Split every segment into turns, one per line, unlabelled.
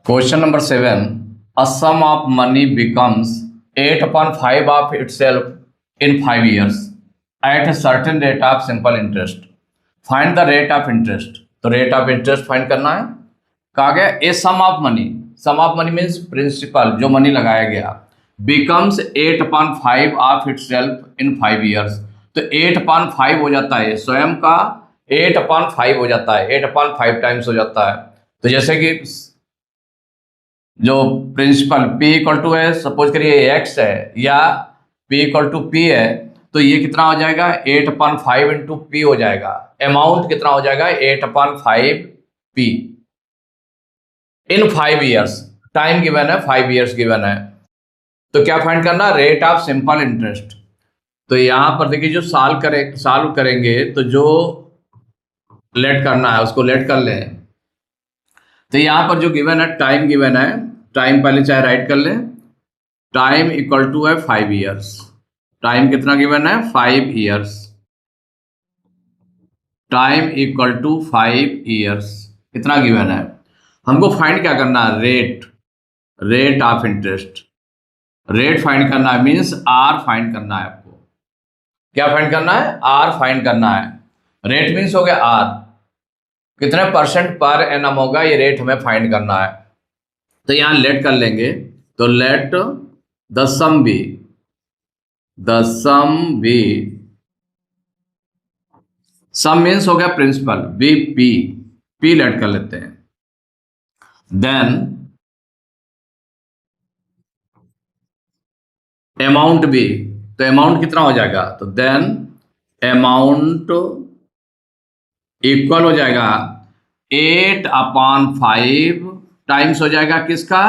Question number 7. A sum of money becomes 8 upon 5 of itself in 5 years at a certain rate of simple interest. Find the rate of interest. तो rate of interest find करना है. कहा गया a sum of money. Sum of money means principal जो money लगाया गया becomes 8 upon 5 of itself in 5 years. तो 8 upon 5 हो जाता है स्वयं का 8 upon 5 हो जाता है 8 upon 5 टाइम्स हो जाता है. तो जैसे कि जो प्रिंसिपल P इक्वल टू है सपोज करिए x है या P इक्वल टू P है तो ये कितना हो जाएगा 8 अपॉन 5 इंटू P हो जाएगा. अमाउंट कितना हो जाएगा 8 अपॉन 5 P इन 5 ईयर्स. टाइम गिवन है 5 ईयर्स गिवन है. तो क्या फाइंड करना रेट ऑफ सिंपल इंटरेस्ट. तो यहां पर देखिए जो सॉल्व करेंगे तो जो लेट करना है उसको लेट कर लें. तो यहां पर जो गिवन है टाइम गिवन है टाइम पहले चाहे राइट कर लें. टाइम इक्वल टू है 5 ईयर्स. टाइम कितना गिवन है 5 years. Time equal to 5 years कितना गिवन है. हमको फाइंड क्या करना है rate of interest. Rate find करना है मींस आर फाइंड करना है. आपको क्या फाइंड करना है आर फाइंड करना है. रेट मींस हो गया आर कितने परसेंट पर एनम होगा ये रेट हमें फाइंड करना है. तो यहां लेट कर लेंगे तो let the sum be sum means हो गया प्रिंसिपल बी पी लेट कर लेते हैं. देन अमाउंट बी तो अमाउंट कितना हो जाएगा तो देन अमाउंट इक्वल हो जाएगा 8 अपॉन 5 टाइम्स हो जाएगा किसका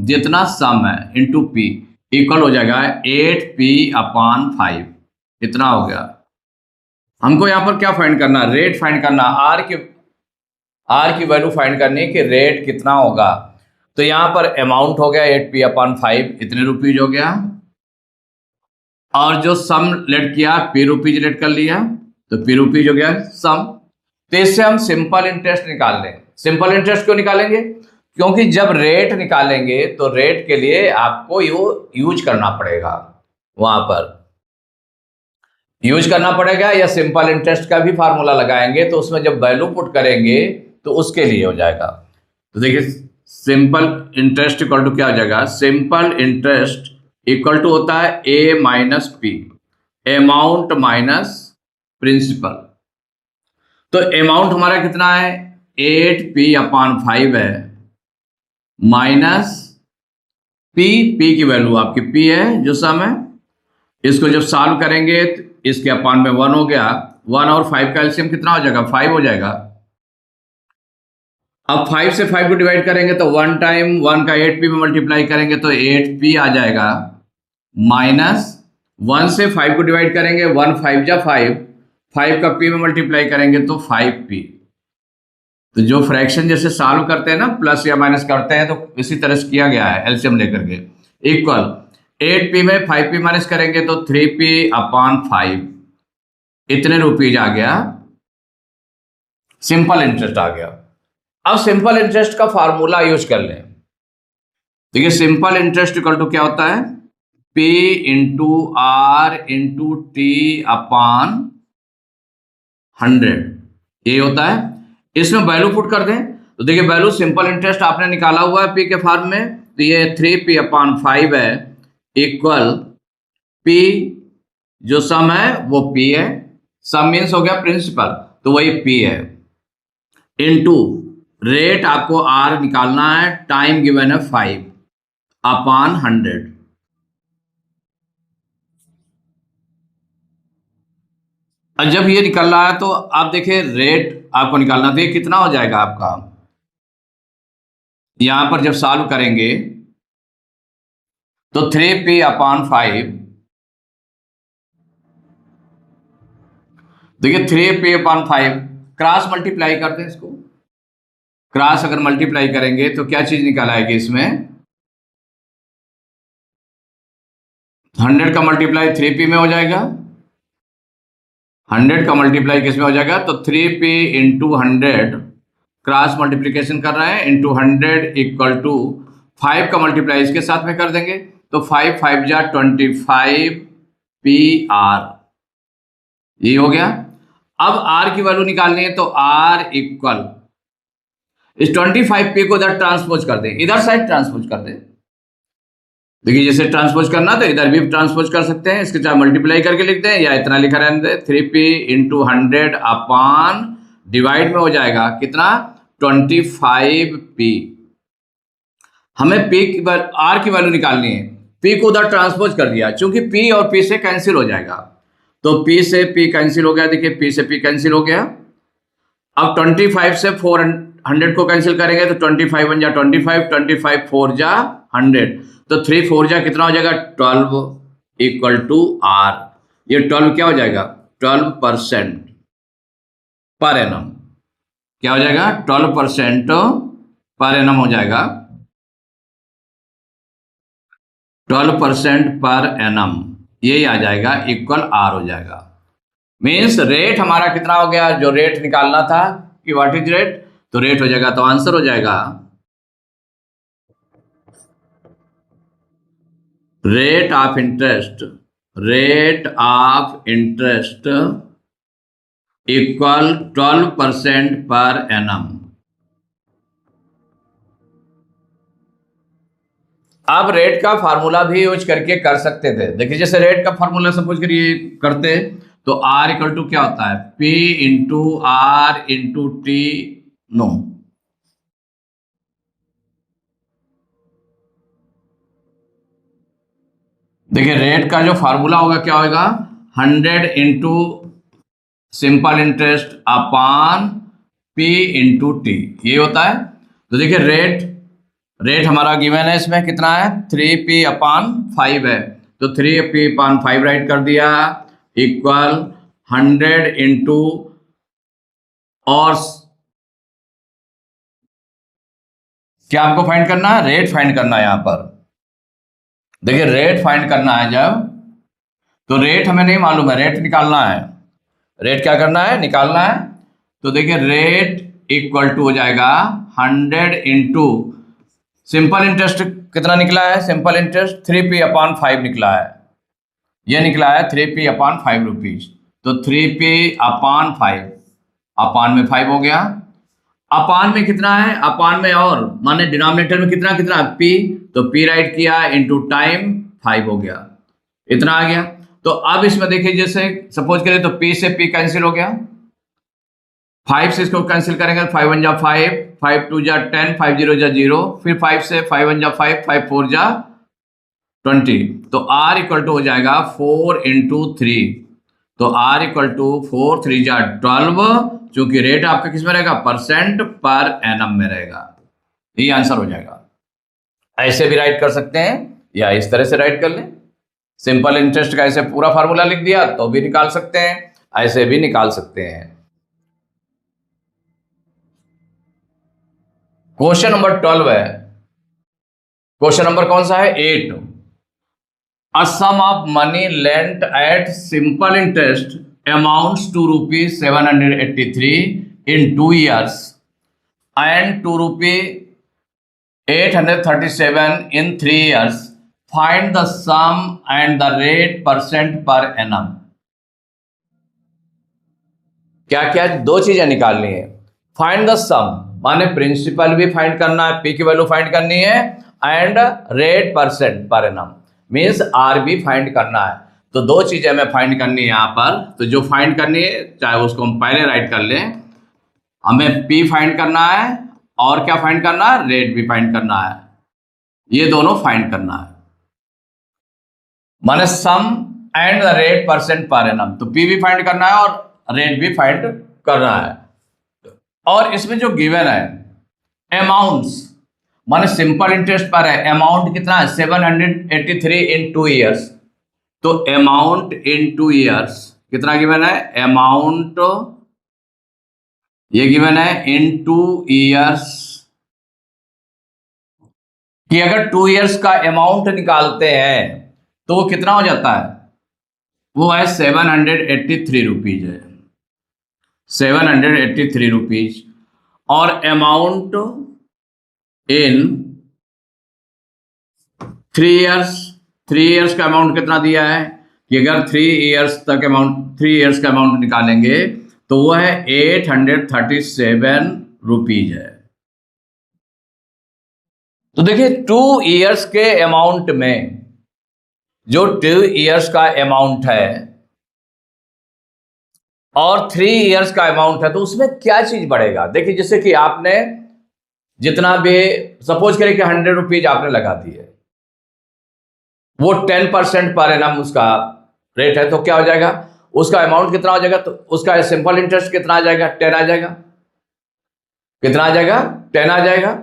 जितना सम है इंटू पी इक्वल हो जाएगा 8p अपॉन 5. इतना हो गया. हमको यहां पर क्या फाइंड करना रेट फाइंड करना आर की वैल्यू फाइंड करनी है कि रेट कितना होगा. तो यहां पर अमाउंट हो गया 8p अपॉन 5 इतने रुपीज हो गया और जो सम लेट किया p रुपीज लेट कर लिया तो p रुपीज हो गया सम. तो इससे हम सिंपल इंटरेस्ट निकाल लें. सिंपल इंटरेस्ट क्यों निकालेंगे क्योंकि जब रेट निकालेंगे तो रेट के लिए आपको यूज करना पड़ेगा. वहां पर यूज करना पड़ेगा या सिंपल इंटरेस्ट का भी फार्मूला लगाएंगे तो उसमें जब वैल्यू पुट करेंगे तो उसके लिए हो जाएगा. तो देखिए सिंपल इंटरेस्ट इक्वल टू क्या हो जाएगा सिंपल इंटरेस्ट इक्वल टू होता है a minus P amount minus principal. तो अमाउंट हमारा कितना है 8p अपॉन 5 है माइनस p की वैल्यू आपकी p है जो सम है. इसको जब सॉल्व करेंगे तो इसके अपॉन में 1 हो गया. 1 और 5 का एलसीएम कितना हो जाएगा 5 हो जाएगा. अब 5 से 5 को डिवाइड करेंगे तो 1 टाइम 1 का 8p में मल्टीप्लाई करेंगे तो 8p आ जाएगा माइनस 1 से 5 को डिवाइड करेंगे 1 5 जा 5 का p में मल्टीप्लाई करेंगे तो 5p. तो जो फ्रैक्शन जैसे सॉल्व करते हैं ना प्लस या माइनस करते हैं तो इसी तरह से किया गया है एलसीएम लेकर के. इक्वल 8p में 5p माइनस करेंगे तो 3p अपॉन 5 इतने रुपीज आ गया. सिंपल इंटरेस्ट आ गया. अब सिंपल इंटरेस्ट का फार्मूला यूज कर लें. देखिए सिंपल इंटरेस्ट इक्वल टू क्या होता है p into R into T upon 100 ये होता है. इसमें वैल्यू पुट कर दें तो देखिए वैल्यू सिंपल इंटरेस्ट आपने निकाला हुआ है p के फॉर्म में तो ये 3p अपॉन 5 है इक्वल p जो सम है वो p है. सम मीन्स हो गया प्रिंसिपल तो वही p है इनटू रेट आपको r निकालना है. टाइम गिवन है 5 अपॉन 100. और जब ये निकल रहा है तो आप देखिए रेट आपको निकालना था कितना हो जाएगा आपका. यहां पर जब सॉल्व करेंगे तो 3p अपॉन 5 देखिए 3p अपॉन 5 क्रॉस मल्टीप्लाई करते हैं. इसको क्रॉस अगर मल्टीप्लाई करेंगे तो क्या चीज निकाल आएगी इसमें 100 का मल्टीप्लाई 3p में हो जाएगा. 100 का मल्टीप्लाई किस में हो जाएगा तो 3p इंटू 100 क्रॉस मल्टीप्लीकेशन कर रहे हैं, इंटू 100 इक्वल टू 5 का मल्टीप्लाई इसके साथ में कर देंगे, तो 5 5 जा 25 PR, ये हो गया। अब R की वैल्यू निकालनी है, तो R इक्वल इस 25P को इधर ट्रांसपोज कर दें, इधर साइड ट्रांसपोज कर दें। देखिए जैसे ट्रांसपोज करना तो इधर भी ट्रांसपोज कर सकते हैं, इसके चाहे मल्टीप्लाई करके लिख दें या इतना लिखा रहने दें, 3P इंटू 100 अपॉन डिवाइड में हो जाएगा कितना 25P। हमें P की R की वैल्यू निकालनी है, P को उधर ट्रांसपोज कर दिया, चूंकि P और P से कैंसिल हो जाएगा, तो P से P कैंसिल हो गया, देखिए P से P कैंसिल हो गया। अब 25 से 400 को कैंसिल करेंगे तो 25 1 जा 25, 25 4 जा 100, तो 3 4 जा कितना हो जाएगा 12 इक्वल टू R। ये 12 क्या हो जाएगा 12% पर एनम, क्या हो जाएगा 12% पर एनम हो जाएगा, 12% पर एनम, यही आ जाएगा इक्वल R हो जाएगा। मीन्स रेट हमारा कितना हो गया, जो रेट निकालना था कि व्हाट इज रेट, तो रेट हो जाएगा, तो आंसर हो जाएगा rate of interest, rate of interest equal 12% per annum. अब रेट का फार्मूला भी यूज करके कर सकते थे। देखिए जैसे रेट का फार्मूला सपोज करिए करते, तो R इक्वल टू क्या होता है P into R into T no. देखिए रेट का जो फार्मूला होगा क्या होगा 100 into simple interest upon P into T, ये होता है। तो देखिए रेट हमारा गिवन है, इसमें कितना है 3P अपॉन 5 है, तो 3P अपॉन 5 राइट कर दिया इक्वल 100 इंटू, और क्या आपको फाइंड करना है, रेट फाइंड करना है। यहां पर देखिए रेट फाइंड करना है जब, तो रेट हमें नहीं मालूम है, रेट निकालना है, रेट क्या करना है निकालना है। तो देखिए रेट इक्वल टू हो जाएगा 100 इंटू सिंपल इंटरेस्ट कितना निकला है, सिंपल इंटरेस्ट 3P अपॉन 5 निकला है, ये निकला है 3P अपॉन 5 रुपीज, तो 3P अपॉन 5, अपान में 5 हो गया, अपान में कितना है, अपान में और माने डिनोमिनेटर में कितना कितना P, तो P राइट किया इंटू टाइम 5 हो गया, इतना आ गया। तो अब इसमें देखिए जैसे सपोज करें तो P से P कैंसिल हो गया, 5 से इसको कैंसिल करेंगे, 5 1 जा 5, 5 2 जा 10, 5 0 जा 0, फिर 5 से 5 1 जा 5, 5 4 जा 20, तो R इक्वल टू हो जाएगा 4 इंटू 3, तो R इक्वल टू 4 3 जा 12, चूंकि रेट आपका किस में रहेगा परसेंट पर एनम में रहेगा, ये आंसर हो जाएगा। ऐसे भी राइट कर सकते हैं या इस तरह से राइट कर लें, सिंपल इंटरेस्ट का ऐसे पूरा फार्मूला लिख दिया तो भी निकाल सकते हैं, ऐसे भी निकाल सकते हैं। क्वेश्चन नंबर 12 है, क्वेश्चन नंबर कौन सा है 8। A sum of money lent at simple interest amounts to rupees 783 in 2 years and to rupees 837 in 3 years. Find the sum and the rate percent per annum. क्या क्या दो चीजें निकालनी है, फाइंड द सम माने प्रिंसिपल भी फाइंड करना है, P की वैल्यू फाइंड करनी है, and rate percent per annum means R भी फाइंड करना है। तो दो चीजें हमें फाइंड करनी है यहाँ पर, तो जो फाइंड करनी है चाहे उसको हम पहले राइट कर लें, हमें P फाइंड करना है और क्या फाइंड करना है, रेट भी फाइंड करना है, ये दोनों फाइंड करना है, माने sum and the rate percent per annum. तो P भी फाइंड करना है और रेट भी फाइंड करना है। और इसमें जो गिवन है अमाउंट्स माने सिंपल इंटरेस्ट पर है, अमाउंट कितना है 783 इन 2 ईयर्स, तो अमाउंट इन 2 ईयर्स कितना गिवन है, अमाउंट ये गिवन है इन 2 ईयर्स, कि अगर 2 ईयर्स का अमाउंट निकालते हैं तो वो कितना हो जाता है, वो है 783 रुपीज है, 783 रुपीज। और अमाउंट इन 3 years। 3 years का अमाउंट कितना दिया है कि अगर 3 years तक अमाउंट 3 years का अमाउंट निकालेंगे तो वो है 837 रुपीज है। तो देखिए 2 years के अमाउंट में जो 2 years का अमाउंट है और 3 years का अमाउंट है तो उसमें क्या चीज बढ़ेगा। देखिए जैसे कि आपने जितना भी सपोज करें कि 100 रुपीज आपने लगा दिए, वो 10% पर एनम उसका रेट है, तो क्या हो जाएगा, उसका अमाउंट कितना हो जाएगा, तो उसका सिंपल इंटरेस्ट कितना आ जाएगा, 10 आ जाएगा। कितना आ जाएगा, 10 आ जाएगा।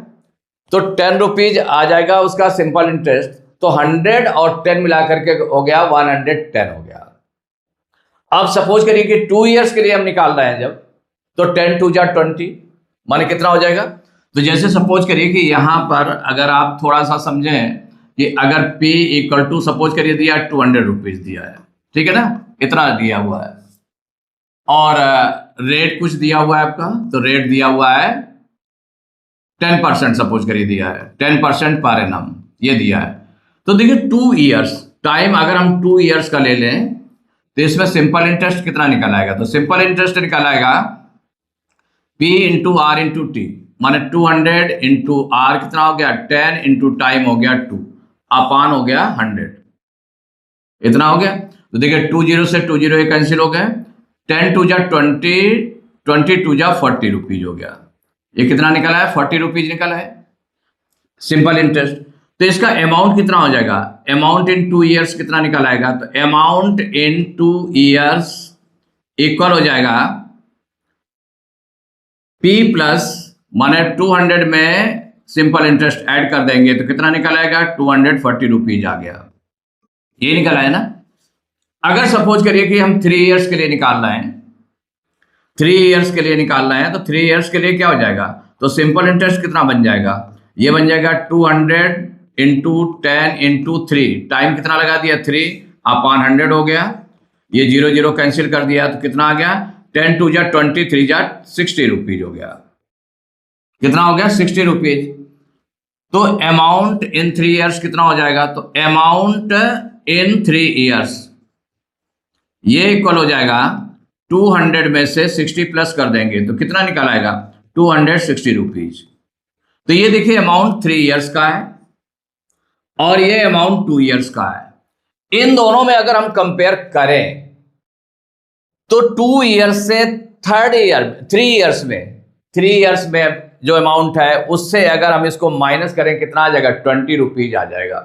तो 10 रुपीज आ जाएगा उसका सिंपल इंटरेस्ट। तो 100 और 10 मिला करके हो गया 110 हो गया। अब सपोज करिए कि 2 years के लिए हम निकाल रहे हैं जब, तो 10 2 जा 20 माने कितना हो जाएगा। तो जैसे सपोज करिए कि यहां पर अगर आप थोड़ा सा समझें कि अगर P इक्वल टू सपोज करिए दिया 200 रुपीज दिया है, ठीक है ना, इतना दिया हुआ है, और रेट कुछ दिया हुआ है आपका, तो रेट दिया हुआ है 10% सपोज करिए दिया है, 10% पर एनम ये दिया है। तो देखिए 2 years टाइम अगर हम 2 years का ले लें तो इसमें सिंपल इंटरेस्ट कितना निकल आएगा, तो सिंपल इंटरेस्ट निकल आएगा P into R into T, माने 200 इंटू आर कितना हो गया 10 इंटू टाइम हो गया 2 अपान हो गया 100, इतना हो गया। तो देखिए 20 से 20 कैंसिल हो गए, 10 2 जा 20, 20 2 जा 40 रुपीज हो गया। ये कितना निकला है, 40 रुपीज निकला है सिंपल इंटरेस्ट। तो इसका अमाउंट कितना हो जाएगा, अमाउंट इन 2 years कितना निकल आएगा, तो अमाउंट इन 2 years इक्वल हो जाएगा P प्लस माने 200 में सिंपल इंटरेस्ट ऐड कर देंगे तो कितना निकल आएगा 240 रुपीज आ गया। ये निकल आया ना। अगर सपोज करिए कि हम 3 years के लिए निकाल रहे हैं, 3 years के लिए निकाल रहे हैं, तो 3 years के लिए क्या हो जाएगा, तो सिंपल इंटरेस्ट कितना बन जाएगा, ये बन जाएगा 200 इंटू 10 इंटू 3, टाइम कितना लगा दिया 3 अपान 100 हो गया। ये 0 0 कैंसिल कर दिया तो कितना आ गया 10 2 जा 20, 3 जा 60 रुपीज हो गया। कितना हो गया 60 रुपीज। तो अमाउंट इन 3 years कितना हो जाएगा, तो अमाउंट इन 3 years ये इक्वल हो जाएगा 200 में से 60 प्लस कर देंगे तो कितना निकल आएगा 260 रुपीज। तो ये देखिए अमाउंट 3 years का है और ये अमाउंट 2 years का है। इन दोनों में अगर हम कंपेयर करें तो 2 years से 3 years में जो अमाउंट है उससे अगर हम इसको माइनस करें कितना आ जाएगा 20 रुपीज आ जाएगा।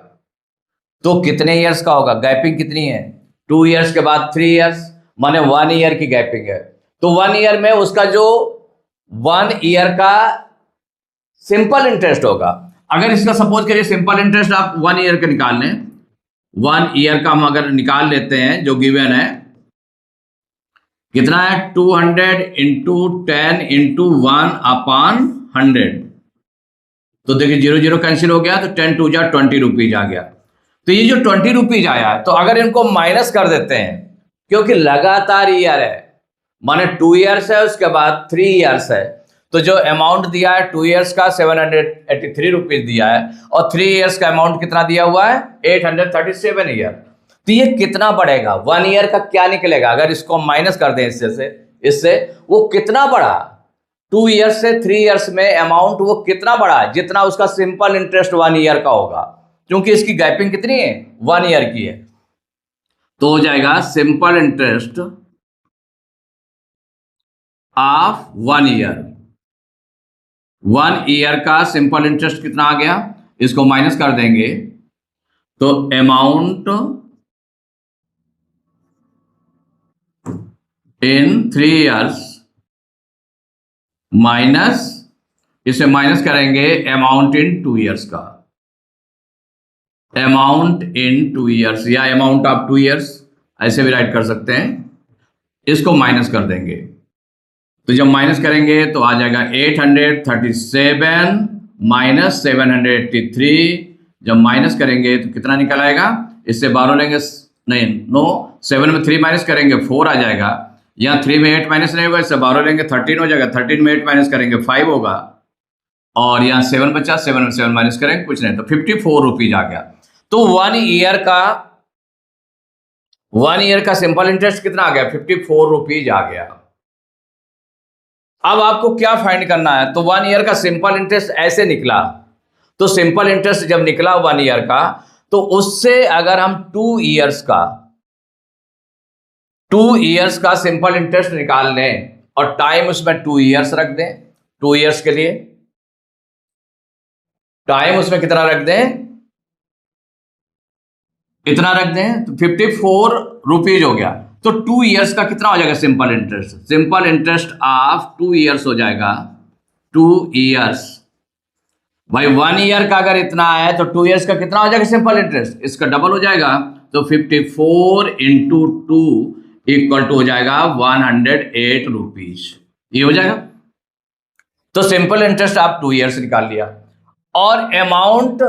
तो कितने ईयर्स का होगा, गैपिंग कितनी है 2 years के बाद 3 years माने 1 year की गैपिंग है। तो 1 year में उसका जो 1 year का सिंपल इंटरेस्ट होगा, अगर इसका सपोज करिए सिंपल इंटरेस्ट आप 1 year का निकाल लें, 1 year का हम अगर निकाल लेते हैं जो गिवन है कितना है 200 इंटू 10 इंटू 1 अपान 100। तो देखिए 0 0 कैंसिल हो गया तो 10 2 जा 20 रुपीज आ गया। तो ये जो 20 रुपीज आया है तो अगर इनको माइनस कर देते हैं क्योंकि लगातार ईयर है माने 2 years है उसके बाद 3 years है, तो जो अमाउंट दिया है 2 years का 783 रुपीज दिया है और 3 years का अमाउंट कितना दिया हुआ है 837 ईयर। तो ये कितना बढ़ेगा 1 year का क्या निकलेगा अगर इसको माइनस कर दें इससे वो कितना बढ़ा 2 years से 3 years में अमाउंट वो कितना बढ़ा जितना उसका सिंपल इंटरेस्ट 1 year का होगा, क्योंकि इसकी गैपिंग कितनी है 1 year की है। तो हो जाएगा simple interest of 1 year। 1 year का सिंपल इंटरेस्ट कितना आ गया, इसको माइनस कर देंगे तो अमाउंट इन 3 years माइनस, इसे माइनस करेंगे अमाउंट इन 2 years का, अमाउंट इन 2 years या अमाउंट ऑफ 2 years ऐसे भी राइट कर सकते हैं, इसको माइनस कर देंगे। तो जब माइनस करेंगे तो आ जाएगा 837 माइनस 783। जब माइनस करेंगे तो कितना निकल आएगा, इससे 12 लेंगे नहीं नो 7 में 3 माइनस करेंगे 4 आ जाएगा, यहाँ 3 में 8 माइनस नहीं होगा, इससे 12 लेंगे 13 हो जाएगा, 13 में 8 माइनस करेंगे 5 होगा, और यहाँ 7 बचा, 7 में 7 माइनस करेंगे कुछ नहीं, तो 54 रुपीज आ गया। तो 1 ईयर का सिंपल इंटरेस्ट कितना आ गया? 54 रुपीज आ गया। अब आपको क्या फाइंड करना है? तो 1 ईयर का सिंपल इंटरेस्ट ऐसे निकला, तो सिंपल इंटरेस्ट जब निकला 1 ईयर का, तो उससे अगर हम 2 इयर्स का सिंपल इंटरेस्ट निकाल लें और टाइम उसमें 2 इयर्स रख दें, 2 इयर्स के लिए टाइम उसमें कितना रख दें? इतना रख दें, तो 54 रुपीज हो गया। तो 2 इयर्स का कितना हो जाएगा simple interest? Simple interest of 2 years हो जाएगा 2 इयर्स। भाई 1 ईयर का अगर इतना है तो 2 इयर्स का कितना हो जाएगा सिंपल इंटरेस्ट? इसका डबल हो जाएगा, तो 54 इंटू 2 इक्वल टू हो जाएगा 108 रुपीज। ये हो जाएगा। तो सिंपल इंटरेस्ट आप 2 इयर्स निकाल लिया, और अमाउंट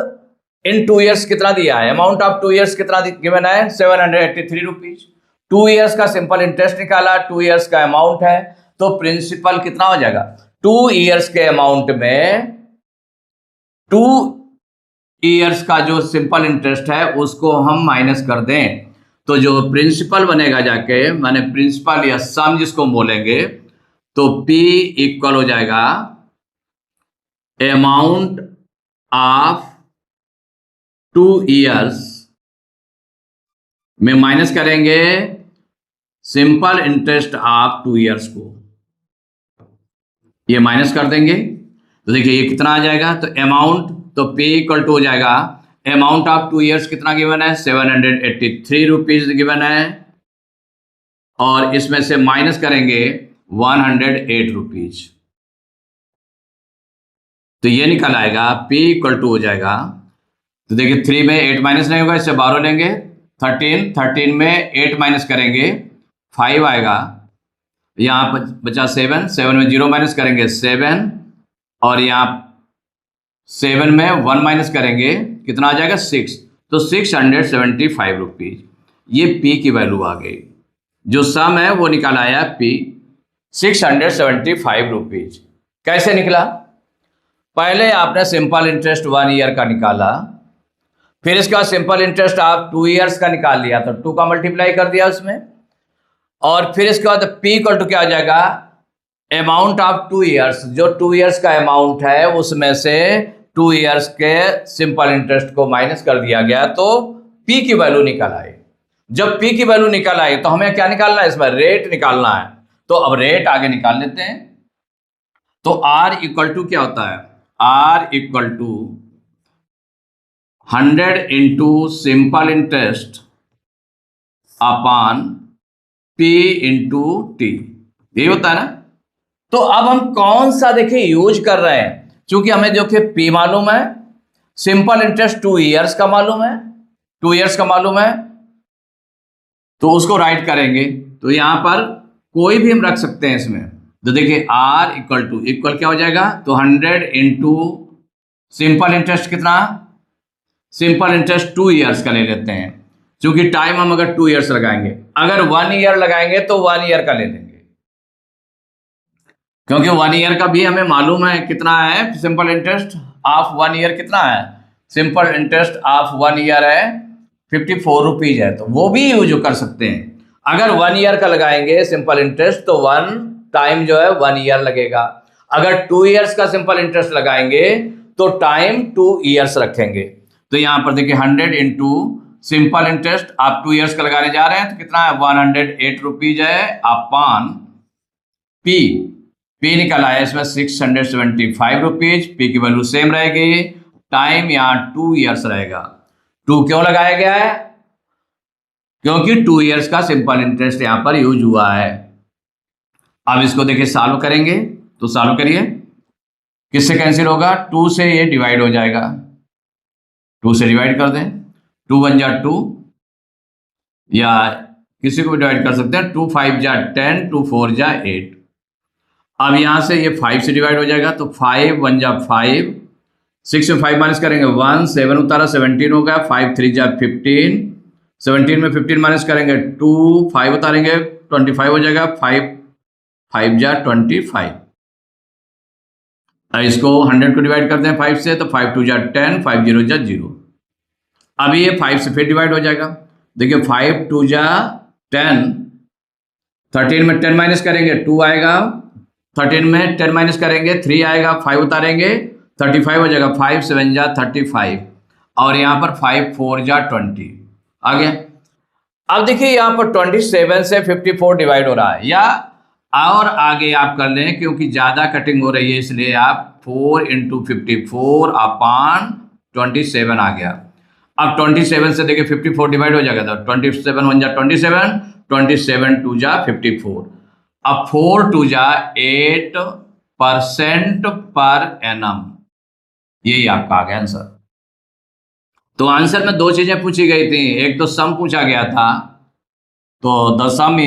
इन 2 इयर्स कितना दिया है? अमाउंट ऑफ 2 इयर्स कितना गिवन है? 783 रुपीज। 2 इयर्स का सिंपल इंटरेस्ट निकाला, 2 इयर्स का अमाउंट है, तो प्रिंसिपल कितना हो जाएगा? 2 इयर्स के अमाउंट में 2 इयर्स का जो सिंपल इंटरेस्ट है उसको हम माइनस कर दें, तो जो प्रिंसिपल बनेगा जाके, माने प्रिंसिपल या सम जिसको हम बोलेंगे, तो P इक्वल हो जाएगा अमाउंट ऑफ 2 इयर्स में माइनस करेंगे सिंपल इंटरेस्ट ऑफ 2 इयर्स को, ये माइनस कर देंगे, तो देखिए ये कितना आ जाएगा? तो अमाउंट, तो P इक्वल टू हो जाएगा अमाउंट ऑफ 2 इयर्स कितना गिवन है? 783 रुपीज गिवन है, और इसमें से माइनस करेंगे 108 रुपीज, तो ये निकल आएगा P इक्वल टू हो जाएगा, तो देखिए 3 में 8 माइनस नहीं होगा, इससे 12 लेंगे 13 में 8 माइनस करेंगे 5 आएगा, यहाँ बचा 7 में 0 माइनस करेंगे 7, और यहाँ 7 में 1 माइनस करेंगे कितना आ जाएगा? 6, तो 675 रुपीज। ये P की वैल्यू आ गई, जो सम है वो निकाल आया P 675 रुपीज। कैसे निकला? पहले आपने सिंपल इंटरेस्ट 1 ईयर का निकाला, फिर इसके बाद सिंपल इंटरेस्ट आप 2 इयर्स का निकाल लिया, तो 2 का मल्टीप्लाई कर दिया उसमें, और फिर इसके बाद P इक्वल टू क्या आ जाएगा? अमाउंट ऑफ 2 इयर्स, जो 2 इयर्स का अमाउंट है उसमें से 2 इयर्स के सिंपल इंटरेस्ट को माइनस कर दिया गया, तो P की वैल्यू निकल आई। जब P की वैल्यू निकल आई तो हमें क्या निकालना है? इसमें रेट निकालना है, तो अब रेट आगे निकाल लेते हैं। तो R इक्वल टू क्या होता है? R equal to 100 into simple interest upon P into T, यही होता है ना। तो अब हम कौन सा देखिए यूज कर रहे हैं, क्योंकि हमें देखिए P मालूम है, सिंपल इंटरेस्ट 2 इयर्स का मालूम है, 2 इयर्स का मालूम है, तो उसको राइट करेंगे, तो यहां पर कोई भी हम रख सकते हैं इसमें। तो देखिए R इक्वल टू इक्वल क्या हो जाएगा? तो 100 इंटू सिंपल इंटरेस्ट कितना? सिंपल इंटरेस्ट 2 इयर्स का ले लेते हैं, क्योंकि टाइम हम अगर 2 इयर्स लगाएंगे, अगर 1 ईयर लगाएंगे तो 1 ईयर का ले लेंगे, क्योंकि 1 ईयर का भी हमें मालूम है कितना है सिंपल इंटरेस्ट ऑफ 1 ईयर कितना है? सिंपल इंटरेस्ट ऑफ 1 ईयर है 54 रुपीज है, तो वो भी यूज कर सकते हैं। अगर 1 ईयर का लगाएंगे सिंपल इंटरेस्ट तो 1 टाइम जो है 1 ईयर लगेगा, अगर 2 इयर्स का सिंपल इंटरेस्ट लगाएंगे तो टाइम 2 इयर्स रखेंगे। तो यहां पर देखिए 100 इंटू सिंपल इंटरेस्ट आप 2 इयर्स का लगाने जा रहे हैं, तो कितना है? 108 रुपीज है अपॉन P निकल आया इसमें 675 रुपीज, P की वैल्यू सेम रहेगी, टाइम यहाँ 2 इयर्स रहेगा। 2 क्यों लगाया गया है? क्योंकि 2 इयर्स का सिंपल इंटरेस्ट यहाँ पर यूज हुआ है। अब इसको देखिए सॉल्व करेंगे, तो सॉल्व करिए, किससे कैंसिल होगा? 2 से ये डिवाइड हो जाएगा, 2 से डिवाइड कर दें, 2 1 जा 2, या किसी को भी डिवाइड कर सकते हैं, 2 5 जा 10, 2 4 जा 8। अब यहां से ये 5 से डिवाइड हो जाएगा, तो 5 1 जा 5, 6 में 5 माइनस करेंगे 1, 7 उतारा 17 हो गया, 5 3 जा 15, 17 में 15 माइनस करेंगे 2, 5 उतारेंगे 25 हो जाएगा, 5 जा 25। इसको 100 को डिवाइड करते हैं 5 से, तो 5 2 जा 10, 5 0 जा 0। अब ये 5 से फिर डिवाइड हो जाएगा। देखिए 5 2 जा 10, 13 में 10 माइनस करेंगे 2 आएगा, 13 में 10 माइनस करेंगे 3 आएगा, 5 उतारेंगे 35 हो जाएगा, 5 7 जा 35, और यहाँ पर 5 4 जा 20 आ गया। अब देखिए यहाँ पर 27 से 54 डिवाइड हो रहा है, या और आगे आप कर लें क्योंकि ज़्यादा कटिंग हो रही है, इसलिए आप 4 × 54 अपान 27 आ गया। अब 27 से देखिए 54 डिवाइड हो जाएगा, तो 27 1 जा 27, 27 2 जा 54। अब 4 2 जा 8% पर एनम, यही आपका आ गया आंसर। तो आंसर में दो चीजें पूछी गई थी, एक तो सम पूछा गया था, तो द सम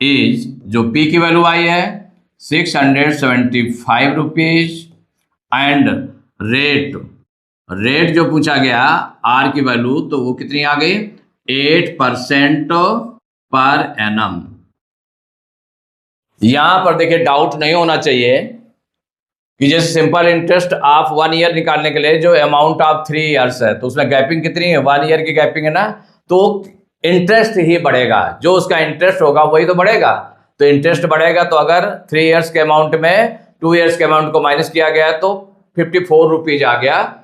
इज जो पी की वैल्यू आई है 675 रुपीज, एंड रेट जो पूछा गया आर की वैल्यू, तो वो कितनी आ गई 8% पर एनम। यहां पर देखिए डाउट नहीं होना चाहिए कि जैसे सिंपल इंटरेस्ट आप 1 ईयर निकालने के लिए जो अमाउंट ऑफ 3 ईयर्स है, तो उसमें गैपिंग कितनी है, 1 ईयर की गैपिंग है ना, तो इंटरेस्ट ही बढ़ेगा, जो उसका इंटरेस्ट होगा वही तो बढ़ेगा। तो इंटरेस्ट बढ़ेगा, तो अगर 3 ईयर्स के अमाउंट में 2 ईयर्स के अमाउंट को माइनस किया गया तो 54 रुपीज आ गया,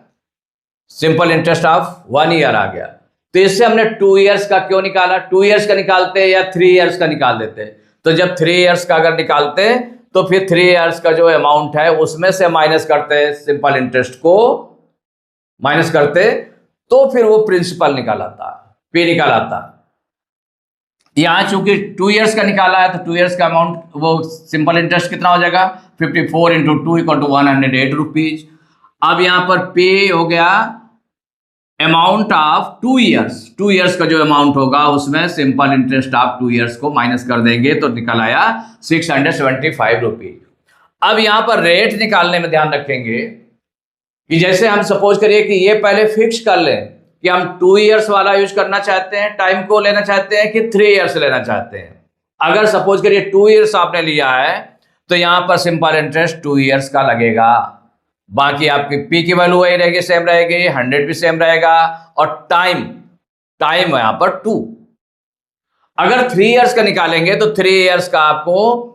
सिंपल इंटरेस्ट ऑफ 1 ईयर आ गया। तो इससे हमने 2 ईयर्स का क्यों निकाला, 2 ईयर्स का निकालते या 3 ईयर्स का निकाल देते, तो जब 3 ईयर्स का अगर निकालते तो फिर 3 ईयर्स का जो अमाउंट है उसमें से माइनस करते, सिंपल इंटरेस्ट को माइनस करते, तो फिर वो प्रिंसिपल निकाल आता, पी निकाल आता। यहां चूंकि 2 ईयर्स का निकाला है, तो 2 ईयर्स का अमाउंट वो सिंपल इंटरेस्ट कितना हो जाएगा 54 × 2 = 108 रुपीज। अब यहां पर पे हो गया अमाउंट ऑफ 2 ईयर्स, 2 ईयर्स का जो अमाउंट होगा उसमें सिंपल इंटरेस्ट ऑफ 2 ईयर्स को माइनस कर देंगे, तो निकल आया 675 रुपीज। अब यहां पर रेट निकालने में ध्यान रखेंगे कि जैसे हम सपोज करिए कि ये पहले फिक्स कर लें कि हम 2 ईयर्स वाला यूज करना चाहते हैं, टाइम को लेना चाहते हैं कि 3 ईयर्स लेना चाहते हैं। अगर सपोज करिए 2 ईयर्स आपने लिया है, तो यहां पर सिंपल इंटरेस्ट 2 ईयर्स का लगेगा, बाकी आपकी पी की वैल्यू वही रहेगी, सेम रहेगी, 100 भी सेम रहेगा, और टाइम यहां पर 2। अगर 3 ईयर्स का निकालेंगे तो 3 ईयर्स का आपको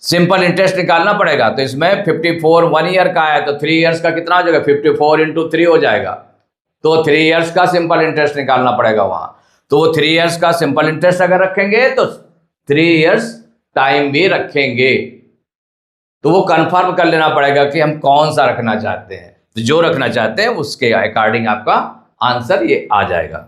सिंपल इंटरेस्ट निकालना पड़ेगा, तो इसमें 54 1 ईयर का है, तो 3 ईयर्स का कितना हो जाएगा 54 × 3 हो जाएगा, तो 3 ईयर्स का सिंपल इंटरेस्ट निकालना पड़ेगा वहां। तो 3 ईयर्स का सिंपल इंटरेस्ट अगर रखेंगे तो 3 ईयर्स टाइम भी रखेंगे, तो वो कंफर्म कर लेना पड़ेगा कि हम कौन सा रखना चाहते हैं, तो जो रखना चाहते हैं उसके अकॉर्डिंग आपका आंसर ये आ जाएगा।